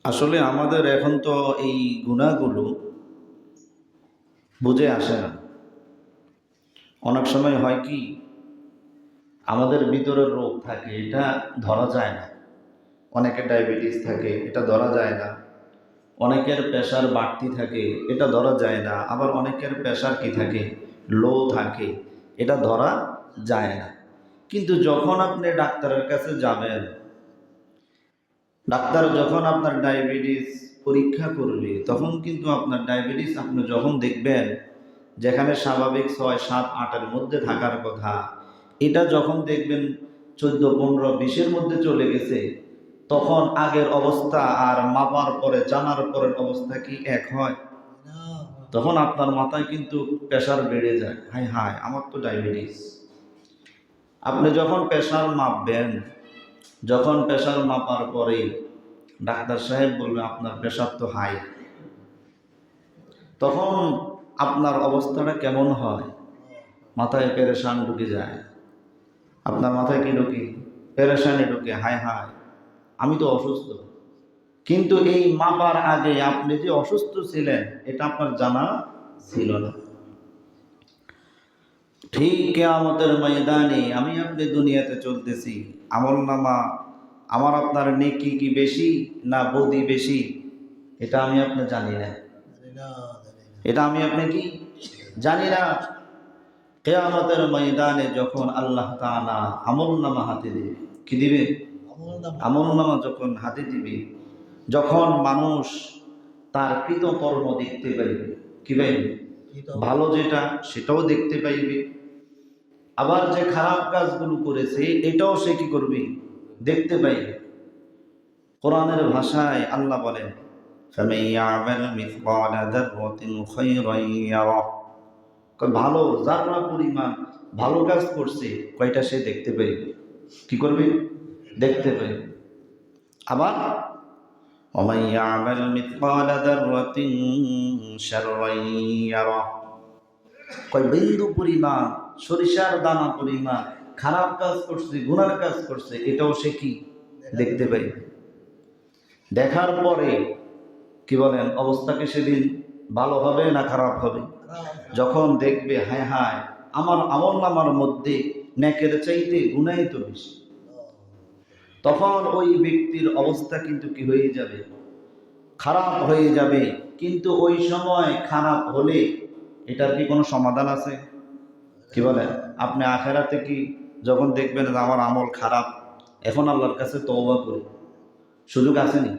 আসলে আমাদের এখন তো এই গুনাহগুলো বুঝে আসে না। অনেক সময় হয় কি, আমাদের ভিতরে রোগ থাকে, এটা ধরা যায় না। অনেকের ডায়াবেটিস থাকে, এটা ধরা যায় না। অনেকের প্রেশার বাড়তি থাকে, এটা ধরা যায় না। আবার অনেকের প্রেশার কি থাকে, লো থাকে, এটা ধরা যায় না। কিন্তু যখন আপনি ডাক্তারের কাছে যাবেন, ডাক্তার যখন আপনার ডায়াবেটিস পরীক্ষা করবে, তখন কিন্তু আপনার ডায়াবেটিস আপনি যখন দেখবেন, যেখানে স্বাভাবিক 6, 7, 8-এর মধ্যে থাকার কথা, এটা যখন দেখবেন 14, 15, 20-এর মধ্যে চলে গেছে, তখন আগের অবস্থা আর মাপার পরে জানার পরের অবস্থা কি এক হয়? তখন আপনার মাথায় কিন্তু প্রেশার বেড়ে যায়, হায় হায় আমার তো ডায়াবেটিস। আপনি যখন প্রেশার মাপবেন, যখন প্রেশার মাপার পরে ডাক্তার সাহেব বলবে আপনার প্রেশার তো হাই, তখন আপনার অবস্থাটা কেমন হয়? মাথায় পেরেশান ঢুকে যায়। আপনার মাথায় কি ঢুকে? পেরেশানি ঢুকে, হায় হায় আমি তো অসুস্থ। কিন্তু এই মাপার আগে আপনি যে অসুস্থ ছিলেন, এটা আপনার জানা ছিল না। ঠিক কিয়ামতের ময়দানে আমি আপনি দুনিয়াতে চলতেছি, আমলনামা আমার আপনার নেকি কি বেশি না বদি বেশি, এটা আমি আপনি জানি না। এটা আমি আপনি কি জানি না। কিয়ামতের ময়দানে যখন আল্লাহ তাআলা আমলনামা হাতে দিবে, কি দিবে? আমলনামা যখন হাতে দিবে, যখন মানুষ তার কৃতকর্ম দেখতে পাইবে, কি পাইবে? ভালো যেটা সেটাও দেখতে পাইবে, আবার যে খারাপ কাজগুলো করেছে এটাও সে কি করবে? দেখতে পাইবে। কোরআনের ভাষায় আল্লাহ বলেন, فَمَن يَعْمَلْ مِثْقَالَ ذَرَّةٍ خَيْرًا يَرَهُ। ভালো যারা পরিমাণ ভালো কাজ করছে, কয়টা সে দেখতে পাইবে, কি করবে? দেখতে পাইবে। আবার وَمَن يَعْمَلْ مِثْقَالَ ذَرَّةٍ شَرًّا يَرَهُ। বিন্দু পরিমাণ, সরিষার দানা পরিমাণ খারাপ কাজ করছে, গুনার কাজ করছে, এটাও সে কি দেখতে পাইবে। দেখার পরে কি বলেন, অবস্থাকে সেদিন ভালো হবে না খারাপ হবে? যখন দেখবে হায় হায় আমার আমলনামার মধ্যে নেকের চাইতে গুনাহই তো বেশি, তখন ওই ব্যক্তির অবস্থা কিন্তু কি হয়ে যাবে? খারাপ হয়ে যাবে। কিন্তু ওই সময় খারাপ হলে এটার কি কোনো সমাধান আছে? কি বলেন? আপনি আখেরাতে কি যখন দেখবেন যে আমার আমল খারাপ, এখন আল্লাহর কাছে তওবা করি, সুযোগ আসেনি?